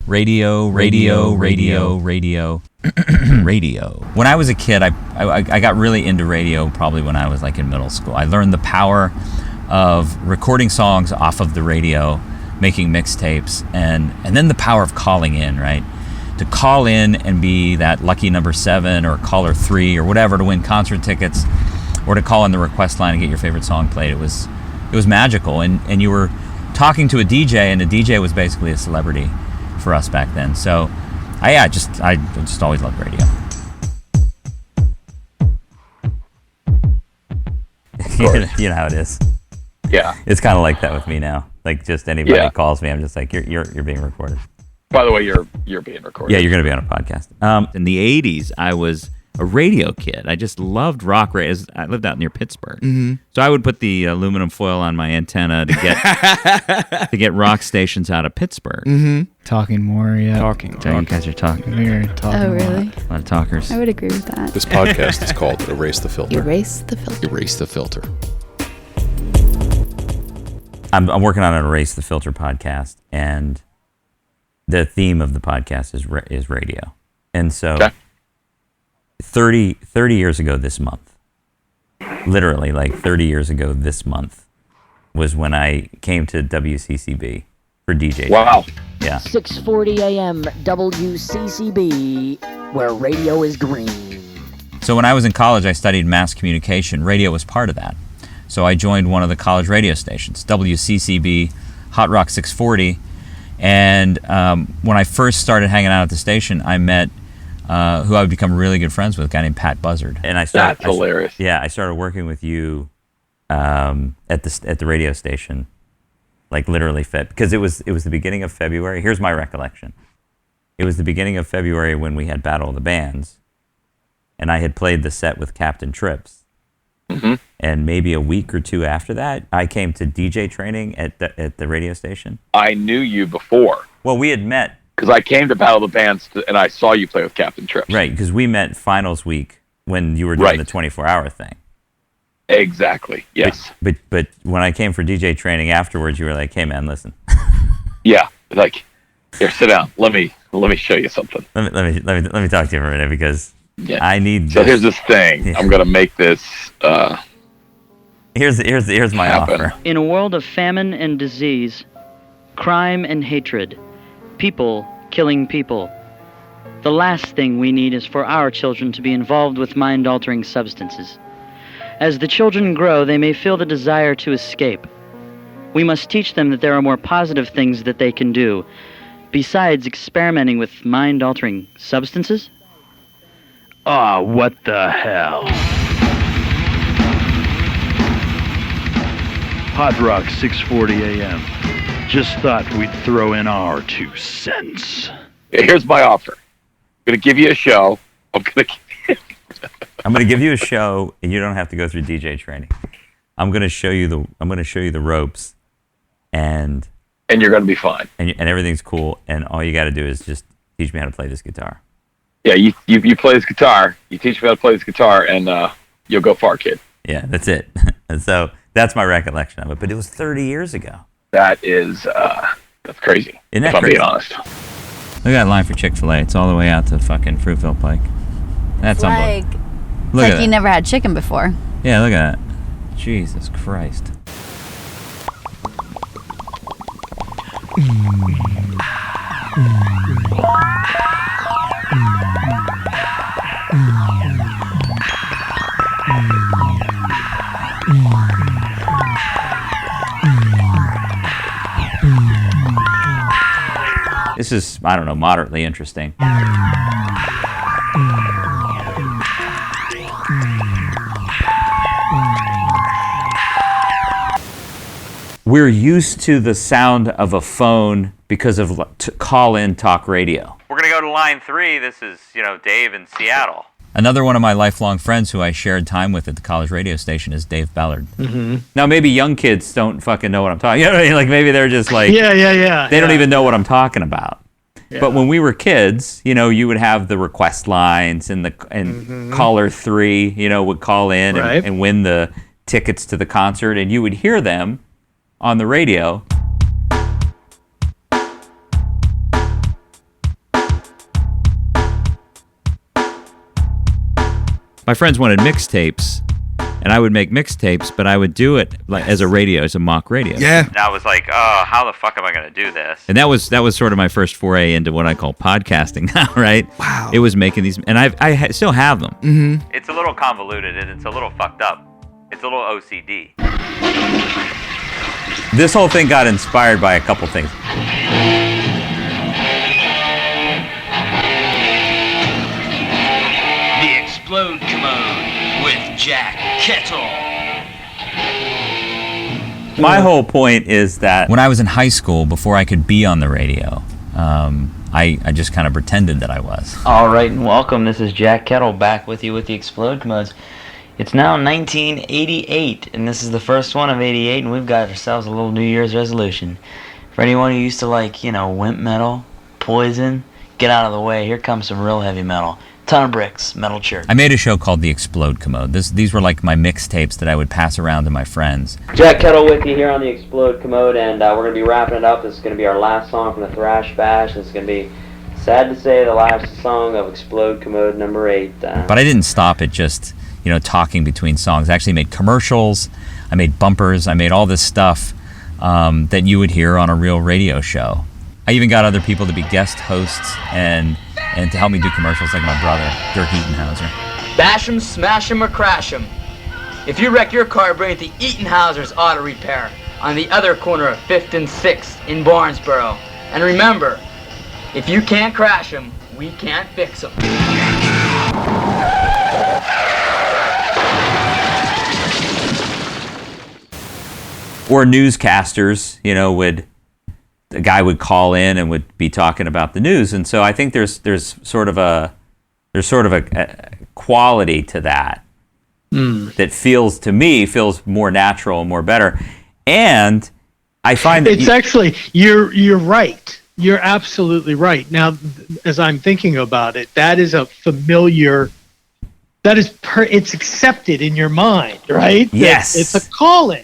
Radio. Radio. When I was a kid, I got really into radio probably when I was like in middle school. I learned the power of recording songs off of the radio, making mixtapes, and then the power of calling in, right? To call in and be that lucky number 7 or caller 3 or whatever to win concert tickets, or to call in the request line and get your favorite song played. It was magical, and you were talking to a DJ, and a DJ was basically a celebrity for us back then. So I just always loved radio. You know how it is. Yeah. It's kind of like that with me now. Like, just anybody calls me, I'm just like, you're being recorded. By the way, you're being recorded. Yeah, you're going to be on a podcast. In the 80s, I was a radio kid. I just loved rock radio. I lived out near Pittsburgh. Mm-hmm. So I would put the aluminum foil on my antenna to get rock stations out of Pittsburgh. Mm-hmm. Talking more, yeah. Talking. You guys are talking. We're talking. Oh, really? A lot of talkers. I would agree with that. This podcast is called Erase the Filter. Erase the filter. Erase the Filter. I'm working on an Erase the Filter podcast, and the theme of the podcast is radio. And so 30 years ago this month, literally like 30 years ago this month, was when I came to WCCB for DJ. Wow. Yeah. 6:40 a.m. WCCB, where radio is green. So when I was in college, I studied mass communication. Radio was part of that. So I joined one of the college radio stations, WCCB, Hot Rock 640. And when I first started hanging out at the station, I met who I would become really good friends with, a guy named Pat Buzzard. And That's hilarious. I started working with you at the radio station, like literally because it was the beginning of February. Here's my recollection. It was the beginning of February when we had Battle of the Bands, and I had played the set with Captain Trips. Mm-hmm. And maybe a week or two after that, I came to DJ training at the radio station. I knew you before. Well, we had met. Because I came to Battle of the Bands and I saw you play with Captain Trips. Right, because we met finals week when you were doing the 24-hour thing. Exactly, yes. But when I came for DJ training afterwards, you were like, hey, man, listen. Yeah, like, here, sit down. Let me show you something. Let me talk to you for a minute, because I need. So here's this thing. Yeah. I'm gonna make this. Here's my offer. In a world of famine and disease, crime and hatred, people killing people, the last thing we need is for our children to be involved with mind-altering substances. As the children grow, they may feel the desire to escape. We must teach them that there are more positive things that they can do, besides experimenting with mind-altering substances. Ah, what the hell? Hot Rock 6:40 a.m. Just thought we'd throw in our 2 cents. Here's my offer. I'm going to give you a show. I'm going to give you a show, and you don't have to go through DJ training. I'm going to show you the ropes, and you're going to be fine. And everything's cool, and all you got to do is just teach me how to play this guitar. Yeah, you play this guitar. You teach me how to play this guitar, and you'll go far, kid. Yeah, that's it. And so that's my recollection of it. But it was 30 years ago. That is that's crazy. Isn't that if I'm crazy? being honest. Look at that line for Chick-fil-A. It's all the way out to fucking Fruitville Pike. That's unbelievable. Look like you never had chicken before. Yeah, look at that. Jesus Christ. This is, I don't know, moderately interesting. We're used to the sound of a phone because of call-in talk radio. We're going to go to line 3. This is, Dave in Seattle. Another one of my lifelong friends who I shared time with at the college radio station is Dave Ballard. Mm-hmm. Now, maybe young kids don't fucking know what I'm talking about. You know what I mean? Like, maybe they're just like... Yeah. They don't even know what I'm talking about. Yeah. But when we were kids, you would have the request lines and caller 3, would call in and win the tickets to the concert, and you would hear them on the radio. my friends wanted mixtapes, and I would make mixtapes, but I would do it like as a mock radio. Yeah. And I was like, oh, how the fuck am I going to do this? And that was sort of my first foray into what I call podcasting now, right? Wow. It was making these, and I still have them. Mm-hmm. It's a little convoluted, and it's a little fucked up. It's a little OCD. This whole thing got inspired by a couple things. The Explode Commode with Jack Kettle. My whole point is that when I was in high school, before I could be on the radio, I just kind of pretended that I was. All right, and welcome. This is Jack Kettle back with you with the Explode Commodes. It's now 1988, and this is the first one of 88, and we've got ourselves a little New Year's resolution. For anyone who used to like, Wimp metal, Poison, get out of the way. Here comes some real heavy metal. Ton of Bricks, Metal Church. I made a show called The Explode Commode. These were like my mixtapes that I would pass around to my friends. Jack Kettle with you here on the Explode Commode, and we're going to be wrapping it up. This is going to be our last song from the Thrash Bash. This is going to be, sad to say, the last song of Explode Commode number 8. But I didn't stop at just, talking between songs. I actually made commercials. I made bumpers. I made all this stuff that you would hear on a real radio show. I even got other people to be guest hosts and to help me do commercials, like my brother, Dirk Eatonhauser. Bash 'em, smash 'em, or crash 'em. If you wreck your car, bring it to Eatonhauser's Auto Repair on the other corner of 5th and 6th in Barnesboro. And remember, if you can't crash 'em, we can't fix 'em. Or newscasters, the guy would call in and would be talking about the news, and so I think there's sort of a quality to that that feels more natural and more better. And I find that it's actually you're right. You're absolutely right. Now, as I'm thinking about it, that is a familiar. It's accepted in your mind, right? Yes, it's a call-in.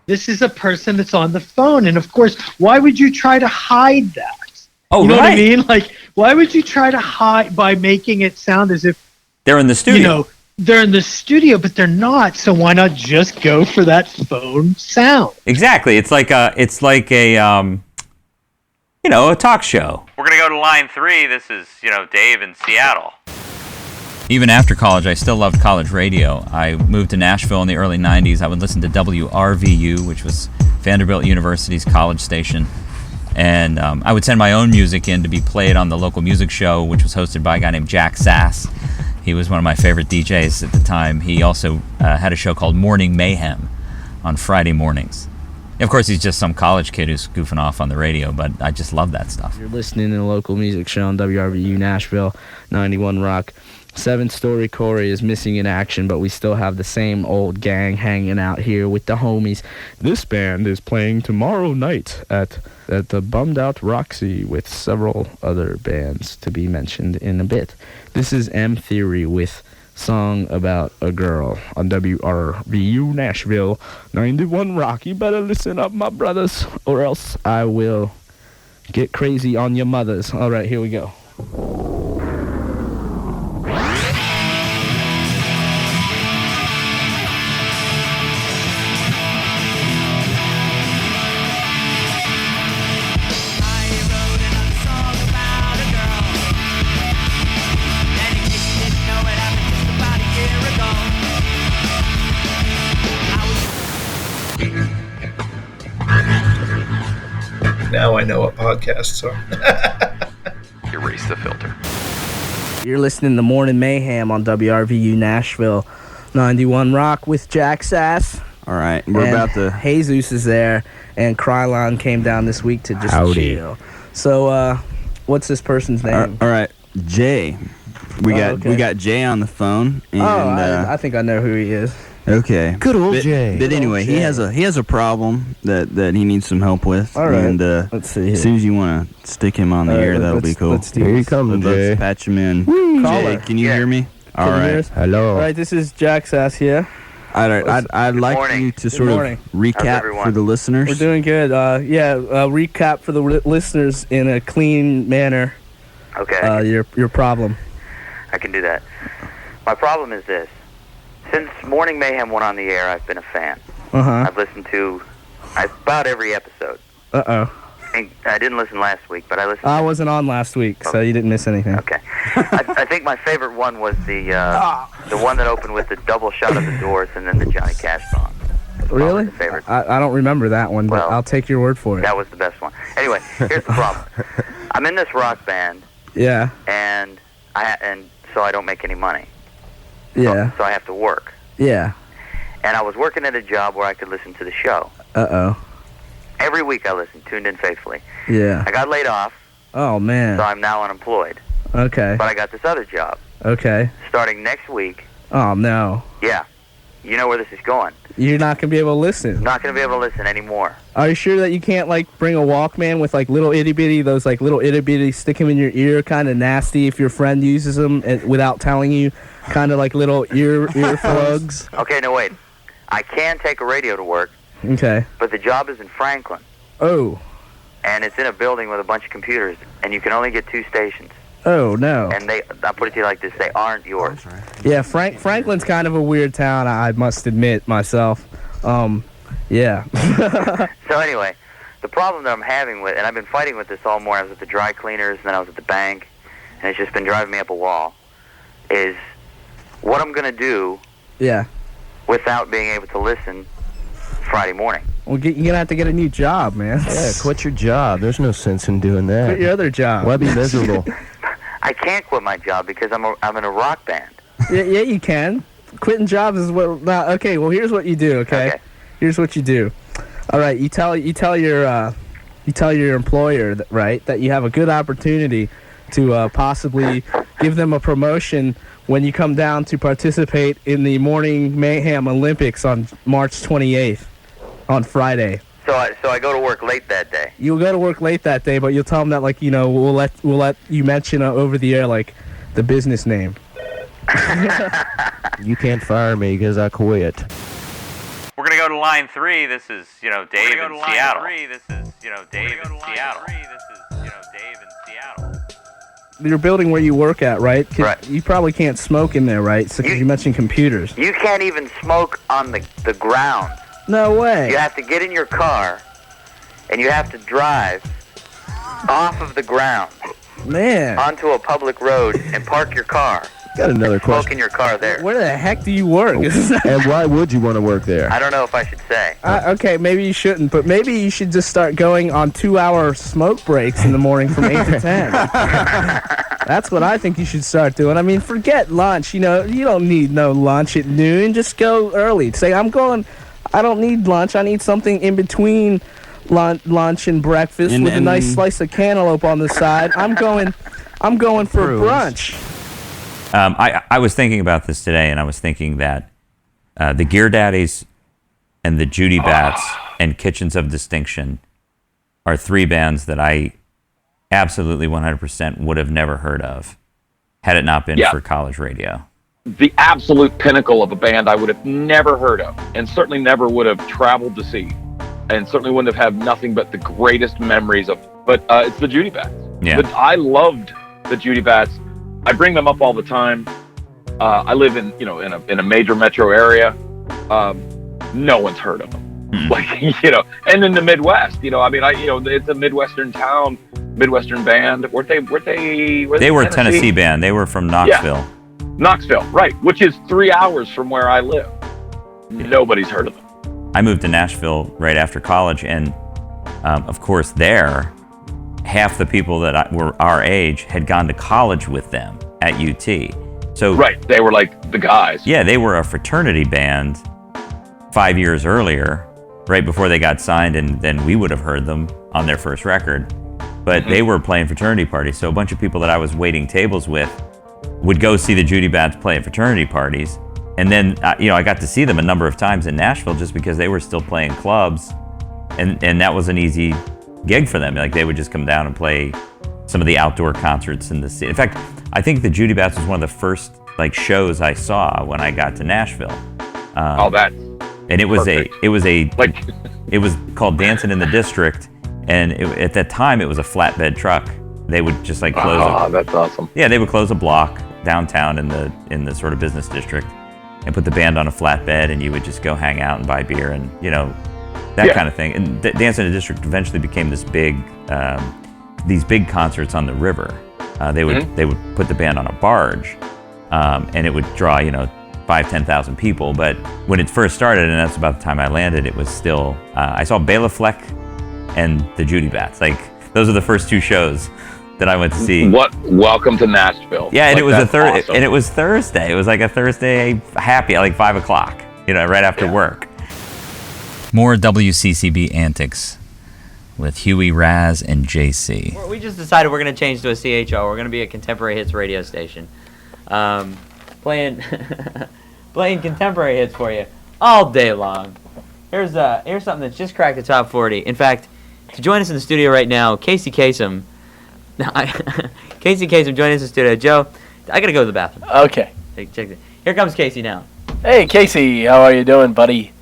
This is a person that's on the phone, and of course, why would you try to hide that? Oh, you know right. what I mean? Like, why would you try to hide by making it sound as if they're in the studio? They're in the studio, but they're not. So why not just go for that phone sound? Exactly. It's like a talk show. We're gonna go to line 3. This is Dave in Seattle. Even after college, I still loved college radio. I moved to Nashville in the early 90s. I would listen to WRVU, which was Vanderbilt University's college station. And I would send my own music in to be played on the local music show, which was hosted by a guy named Jack Sass. He was one of my favorite DJs at the time. He also had a show called Morning Mayhem on Friday mornings. Of course, he's just some college kid who's goofing off on the radio, but I just love that stuff. You're listening to the local music show on WRVU Nashville, 91 Rock. 7-Story Corey is missing in action, but we still have the same old gang hanging out here with the homies. This band is playing tomorrow night at the Bummed Out Roxy with several other bands to be mentioned in a bit. This is M Theory with Song About a Girl on WRVU Nashville, 91 Rock. You better listen up, my brothers, or else I will get crazy on your mothers. All right, here we go. Now I know what podcasts are. Erase the filter. You're listening to Morning Mayhem on WRVU Nashville, 91 Rock with Jack Sass. All right, we're about to... Jesus is there, and Krylon came down this week to just chill. So, what's this person's name? All right, Jay. We got Jay on the phone. And, I think I know who he is. Okay. Good old Jay. But anyway, he has a problem that he needs some help with. All right. And let's see here. As soon as you want to stick him on the air, that'll be cool. Here he comes, Jay. Let's patch him in. Woo. Jay, can you hear me? All right. Hello. All right, this is Jack Sass here. All right, I'd like you to sort of recap for the listeners. We're doing good. Recap for the listeners in a clean manner. Okay. Your problem. I can do that. My problem is this. Since Morning Mayhem went on the air, I've been a fan. I've listened to about every episode. I didn't listen last week, but I listened. I wasn't on last week, so you didn't miss anything. Okay. I think my favorite one was the one that opened with the double shot of the Doors and then the Johnny Cash song. Really? The favorite. I don't remember that one, but I'll take your word for it. That was the best one. Anyway, here's the problem. I'm in this rock band. Yeah. And so I don't make any money. Yeah. So I have to work. Yeah. And I was working at a job where I could listen to the show. Every week I listened, tuned in faithfully. Yeah. I got laid off. Oh, man. So I'm now unemployed. Okay. But I got this other job. Okay. Starting next week. Oh, no. Yeah. You know where this is going. You're not going to be able to listen. Not going to be able to listen anymore. Are you sure that you can't, like, bring a Walkman with, like, little itty-bitty, those, like, little itty-bitty, stick them in your ear, kind of nasty if your friend uses them without telling you, kind of like little ear plugs? Okay, no, wait. I can take a radio to work. Okay. But the job is in Franklin. Oh. And it's in a building with a bunch of computers, and you can only get 2 stations. Oh, no. And I'll put it to you like this, they aren't yours. Yeah, Franklin's kind of a weird town, I must admit myself. Yeah. So anyway, the problem that I'm having with, and I've been fighting with this all morning, I was at the dry cleaners, and then I was at the bank, and it's just been driving me up a wall, is what I'm going to do without being able to listen Friday morning. Well, you're going to have to get a new job, man. Yeah, quit your job. There's no sense in doing that. Quit your other job. Why be miserable? I can't quit my job because I'm in a rock band. Yeah, you can. Quitting jobs is what. Okay, well, here's what you do. Okay. Here's what you do. All right, you tell your employer that you have a good opportunity to possibly give them a promotion when you come down to participate in the Morning Mayhem Olympics on March 28th on Friday. So I go to work late that day. You'll go to work late that day, but you'll tell them that, like, you know, we'll let you mention over the air, like, the business name. You can't fire me because I quit. We're gonna go to line 3. This is, Dave in Seattle. This is, Dave in Seattle. Your building where you work at, right? Right. You probably can't smoke in there, right? Because you mentioned computers. You can't even smoke on the ground. No way. You have to get in your car, and you have to drive off of the ground, onto a public road, and park your car. Got another question. Smoke in your car there. Where the heck do you work? And why would you want to work there? I don't know if I should say. Okay, maybe you shouldn't, but maybe you should just start going on 2-hour smoke breaks in the morning from 8 to 10. That's what I think you should start doing. I mean, forget lunch. You don't need no lunch at noon. Just go early. Say, I don't need lunch. I need something in between lunch and breakfast with a nice slice of cantaloupe on the side. I'm going for brunch. I was thinking about this today, and I was thinking that the Gear Daddies and the Judy Bats and Kitchens of Distinction are 3 bands that I absolutely 100% would have never heard of had it not been for college radio. The absolute pinnacle of a band I would have never heard of, and certainly never would have traveled to see, and certainly wouldn't have had nothing but the greatest memories of. But it's the Judy Bats. Yeah. I loved the Judy Bats. I bring them up all the time. I live in a major metro area. No one's heard of them. And in the Midwest, it's a Midwestern town, Midwestern band. Weren't they They were a Tennessee band. They were from Knoxville. Yeah. Knoxville, right, which is 3 hours from where I live. Nobody's heard of them. I moved to Nashville right after college, and of course there, half the people that were our age had gone to college with them at UT. So right, they were like the guys. Yeah, they were a fraternity band 5 years earlier, right before they got signed, and then we would have heard them on their first record. But they were playing fraternity parties, so a bunch of people that I was waiting tables with would go see the Judy Bats play at fraternity parties. And then, I got to see them a number of times in Nashville just because they were still playing clubs. And that was an easy gig for them. Like, they would just come down and play some of the outdoor concerts in the city. In fact, I think the Judy Bats was one of the first, shows I saw when I got to Nashville. And it was it was called Dancing in the District. And at that time, it was a flatbed truck. They would just close. That's awesome. Yeah, they would close a block downtown in the sort of business district, and put the band on a flatbed, and you would just go hang out and buy beer and, you know, that kind of thing. And Dance in the District eventually became this big, these big concerts on the river. They would put the band on a barge, and it would draw, you know, 5,000-10,000 people. But when it first started, and that's about the time I landed, it was still, I saw Bela Fleck and the Judy Bats. Like, those are the first two shows that I went to see. Welcome to Nashville. Yeah, and like, it was awesome. and it was Thursday. It was like a Thursday happy at like 5 o'clock, you know, right after work. More WCCB antics with Huey, Raz, and JC. We just decided we're going to change to a CHO. We're going to be a contemporary hits radio station. Playing contemporary hits for you all day long. Here's something that's just cracked the top 40. In fact, to join us in the studio right now, Casey Kasem. Casey Kasem joining us in the studio. Joe, I got to go to the bathroom. Okay. Check it. Here comes Casey now. Hey, Casey. How are you doing, buddy?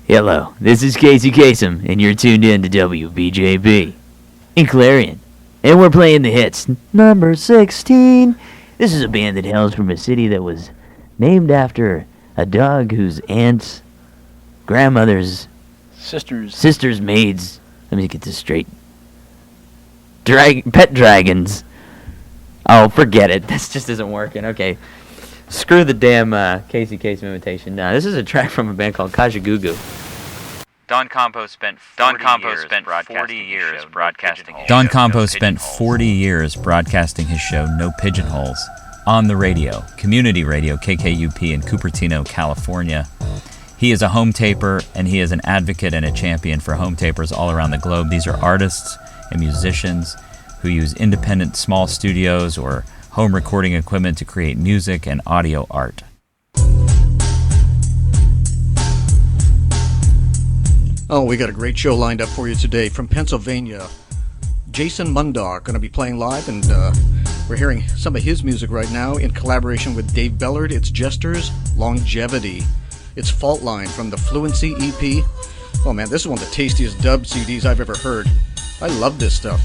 Hello, this is Casey Kasem, and you're tuned in to WBJB in Clarion. And we're playing the hits. Number 16. This is a band that hails from a city that was named after a dog whose aunt's grandmother's sister's maids. Let me get this straight. Pet dragons. Oh, forget it. This just isn't working. Okay. Screw the damn Casey Kasem imitation. This is a track from a band called Kajagoogoo. Don Campo spent 40 years broadcasting his show No Pigeonholes on the radio, community radio, KKUP in Cupertino, California. He is a home taper, and he is an advocate and a champion for home tapers all around the globe. These are artists and musicians who use independent small studios or home recording equipment to create music and audio art. Oh, we got a great show lined up for you today from Pennsylvania. Jason Mundar going to be playing live, and we're hearing some of his music right now in collaboration with Dave Bellard. It's Jester's Longevity. It's Fault Line from the Fluency EP. Oh man, this is one of the tastiest dub CDs I've ever heard. I love this stuff.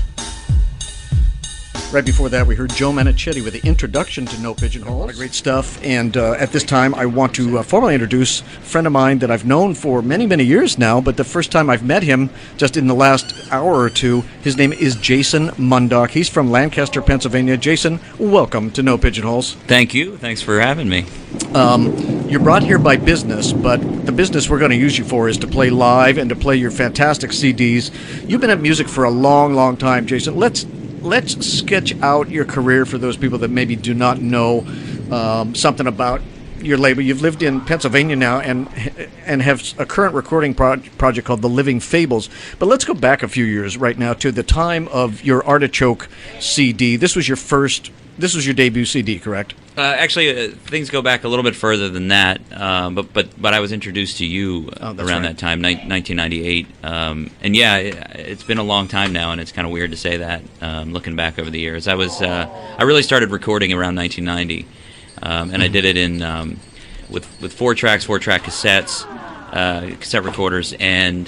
Right before that, we heard Joe Manichetti with the introduction to No Pigeonholes. A lot of great stuff. And at this time, I want to formally introduce a friend of mine that I've known for many, many years now, but the first time I've met him just in the last hour or two. His name is Jason Mundock. He's from Lancaster, Pennsylvania. Jason, welcome to No Pigeonholes. Thank you. Thanks for having me. You're brought here by business, but the business we're going to use you for is to play live and to play your fantastic CDs. You've been at music for a long, long time, Jason. Let's sketch out your career for those people that maybe do not know something about your label. You've lived in Pennsylvania now and have a current recording project called The Living Fables. But let's go back a few years right now to the time of your Artichoke CD. This was your debut CD, correct? Actually, things go back a little bit further than that, but I was introduced to you around that time, 1998, and yeah, it's been a long time now, and it's kind of weird to say that, looking back over the years. I really started recording around 1990, and I did it in with 4-track cassettes, cassette recorders, and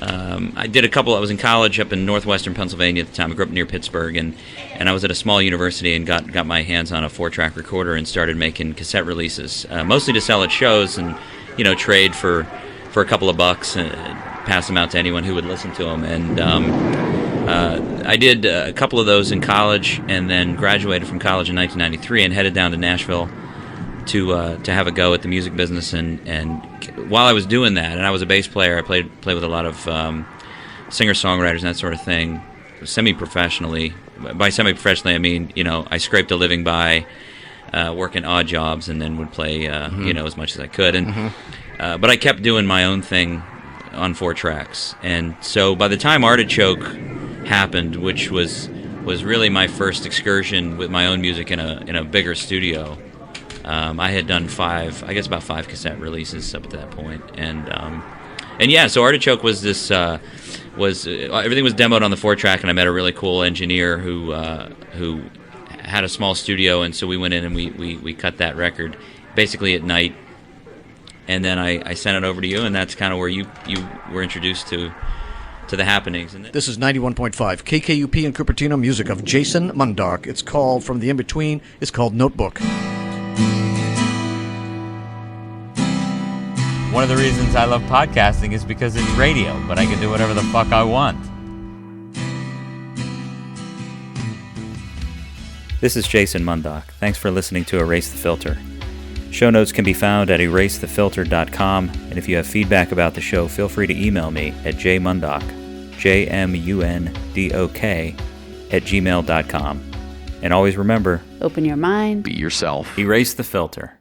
I did a couple. I was in college up in northwestern Pennsylvania at the time. I grew up near Pittsburgh, and I was at a small university and got my hands on a 4-track recorder and started making cassette releases, mostly to sell at shows and trade for a couple of bucks and pass them out to anyone who would listen to them. And I did a couple of those in college, and then graduated from college in 1993 and headed down to Nashville to have a go at the music business. And while I was doing that, and I was a bass player, I played with a lot of singer-songwriters and that sort of thing, semi-professionally. By semi-professionally, I mean, I scraped a living by working odd jobs and then would play, as much as I could. And but I kept doing my own thing on 4 tracks. And so by the time Artichoke happened, which was really my first excursion with my own music in a bigger studio, I had done about 5 cassette releases up at that point, and yeah. So Artichoke was this everything was demoed on the 4-track, and I met a really cool engineer who had a small studio, and so we went in and we cut that record basically at night, and then I sent it over to you, and that's kind of where you were introduced to the happenings. And this is 91.5 KKUP in Cupertino, music of Jason Mundock. It's called From the In-Between. It's called Notebook. One of the reasons I love podcasting is because it's radio, but I can do whatever the fuck I want. This is Jason Mundock. Thanks for listening to Erase the Filter. Show notes can be found at erasethefilter.com, and if you have feedback about the show, feel free to email me at jmundok, JMUNDOK, @gmail.com. And always remember, Open your mind. Be yourself. Erase the filter.